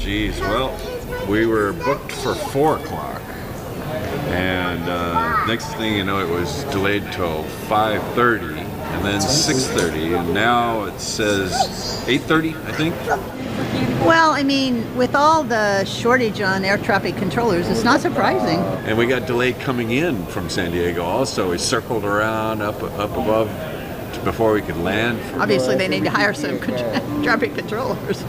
Geez, well, we were booked for 4 o'clock. And next thing you know, it was delayed till 5:30 and then 6:30. And now it says 8:30, I think. Well, I mean, with all the shortage on air traffic controllers, it's not surprising. And we got delayed coming in from San Diego also. We circled around up above before we could land. Obviously, they need to hire some traffic controllers.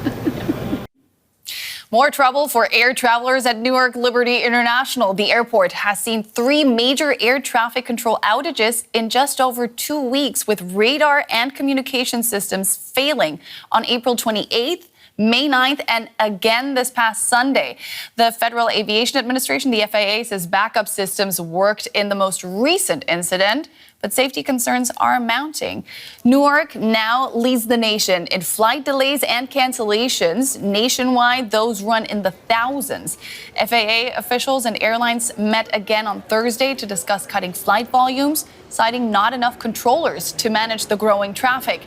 More trouble for air travelers at Newark Liberty International. The airport has seen 3 major air traffic control outages in just over 2 weeks, with radar and communication systems failing on April 28th, May 9th, and again this past Sunday. The Federal Aviation Administration, the FAA, says backup systems worked in the most recent incident, but safety concerns are mounting. Newark now leads the nation in flight delays and cancellations. Nationwide, those run in the thousands. FAA officials and airlines met again on Thursday to discuss cutting flight volumes, citing not enough controllers to manage the growing traffic.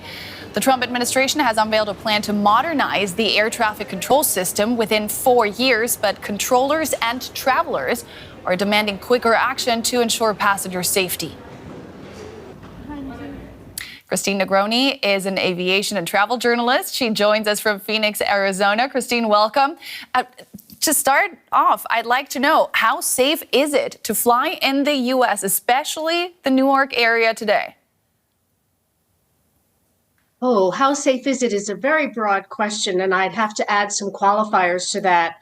The Trump administration has unveiled a plan to modernize the air traffic control system within 4 years, but controllers and travelers are demanding quicker action to ensure passenger safety. Christine Negroni is an aviation and travel journalist. She joins us from Phoenix, Arizona. Christine, welcome. To start off, I'd like to know, how safe is it to fly in the U.S., especially the Newark area today? Oh, how safe is it is a very broad question, and I'd have to add some qualifiers to that.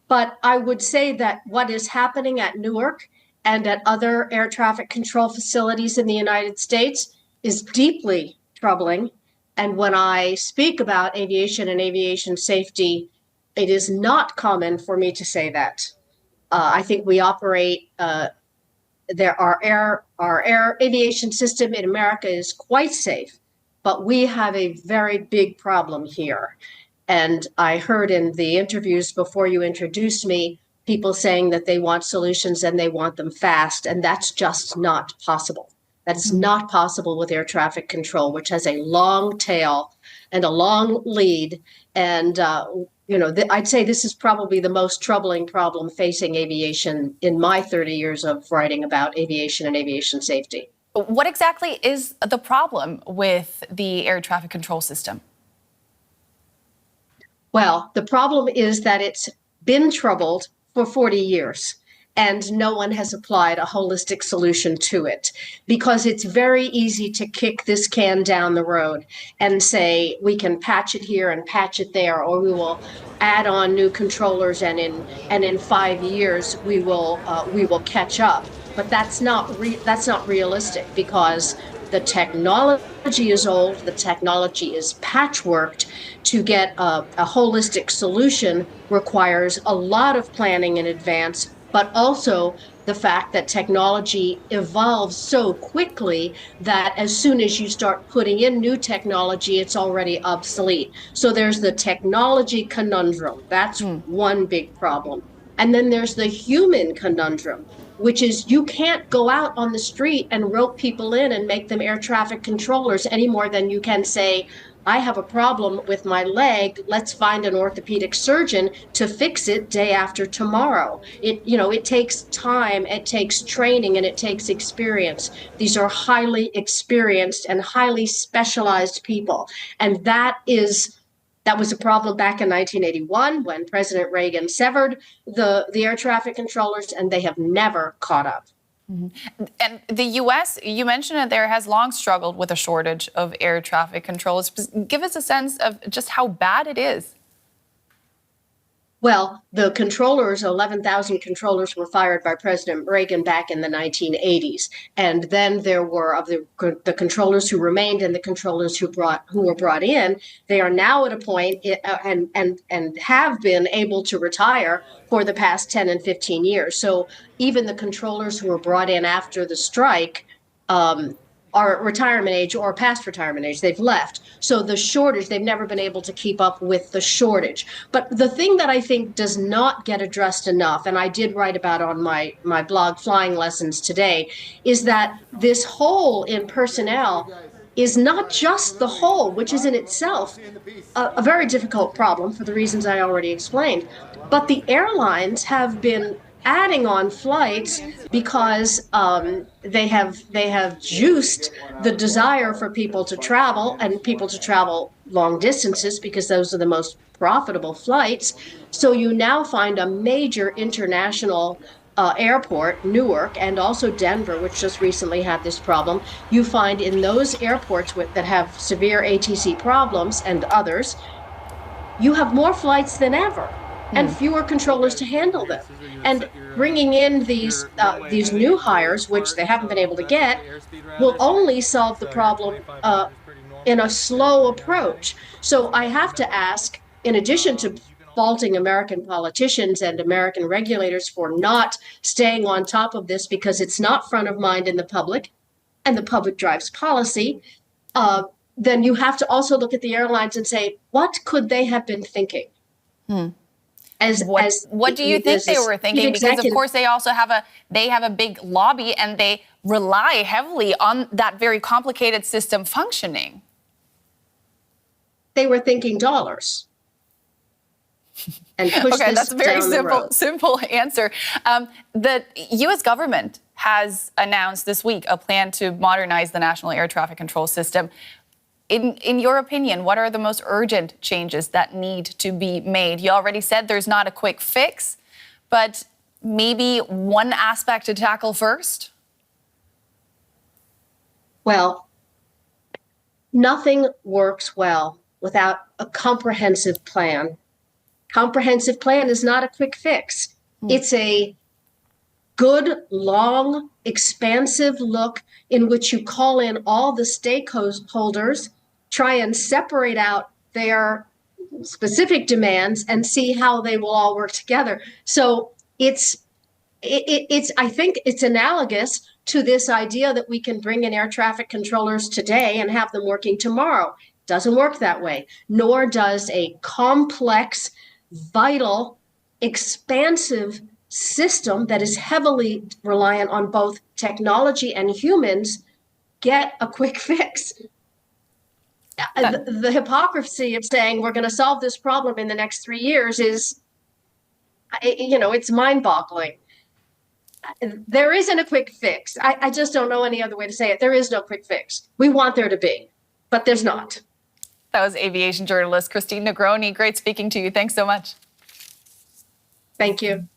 But I would say that what is happening at Newark and at other air traffic control facilities in the United States is deeply troubling. And when I speak about aviation and aviation safety, it is not common for me to say that. I think we operate, our air aviation system in America is quite safe, but we have a very big problem here. And I heard in the interviews before you introduced me, people saying that they want solutions and they want them fast, and that's just not possible. That is not possible with air traffic control, which has a long tail and a long lead. And, I'd say this is probably the most troubling problem facing aviation in my 30 years of writing about aviation and aviation safety. What exactly is the problem with the air traffic control system? Well, the problem is that it's been troubled for 40 years. And no one has applied a holistic solution to it, because it's very easy to kick this can down the road and say we can patch it here and patch it there, or we will add on new controllers, and in 5 years we will catch up. But that's not realistic, because the technology is old, the technology is patchworked. To get a holistic solution requires a lot of planning in advance, but also the fact that technology evolves so quickly that as soon as you start putting in new technology, it's already obsolete. So there's the technology conundrum. That's one big problem. And then there's the human conundrum, which is you can't go out on the street and rope people in and make them air traffic controllers any more than you can say, I have a problem with my leg. Let's find an orthopedic surgeon to fix it day after tomorrow. It takes time, it takes training, and it takes experience. These are highly experienced and highly specialized people. And that was a problem back in 1981 when President Reagan severed the air traffic controllers, and they have never caught up. Mm-hmm. And the U.S., you mentioned that there has long struggled with a shortage of air traffic controllers. Give us a sense of just how bad it is. Well, the controllers, 11,000 controllers were fired by President Reagan back in the 1980s. And then there were, of the controllers who remained and the controllers who were brought in, they are now at a point and have been able to retire for the past 10 and 15 years. So even the controllers who were brought in after the strike are retirement age or past retirement age. They've left. So the shortage, they've never been able to keep up with the shortage. But the thing that I think does not get addressed enough, and I did write about on my blog, Flying Lessons Today, is that this hole in personnel is not just the hole, which is in itself a very difficult problem for the reasons I already explained, but the airlines have been adding on flights because they have juiced the desire for people to travel and people to travel long distances because those are the most profitable flights. So you now find a major international airport, Newark, and also Denver, which just recently had this problem. You find in those airports that have severe ATC problems and others, you have more flights than ever and fewer controllers to handle them. And bringing in these new hires, which they haven't been able to get, will only solve the problem in a slow approach. So I have to ask, in addition to faulting American politicians and American regulators for not staying on top of this because it's not front of mind in the public and the public drives policy, then you have to also look at the airlines and say, what could they have been thinking? What do you think they were thinking? Because of course they also have a big lobby and they rely heavily on that very complicated system functioning. They were thinking dollars. And push okay, this that's a very down the road. simple answer. The U.S. government has announced this week a plan to modernize the national air traffic control system. In your opinion, what are the most urgent changes that need to be made? You already said there's not a quick fix, but maybe one aspect to tackle first? Well, nothing works well without a comprehensive plan. Comprehensive plan is not a quick fix. It's a good, long, expansive look in which you call in all the stakeholders, try and separate out their specific demands and see how they will all work together. So I think it's analogous to this idea that we can bring in air traffic controllers today and have them working tomorrow. Doesn't work that way, nor does a complex, vital, expansive system that is heavily reliant on both technology and humans get a quick fix. The hypocrisy of saying we're going to solve this problem in the next 3 years is, it's mind-boggling. There isn't a quick fix. I just don't know any other way to say it. There is no quick fix. We want there to be, but there's not. That was aviation journalist Christine Negroni. Great speaking to you. Thanks so much. Thank you.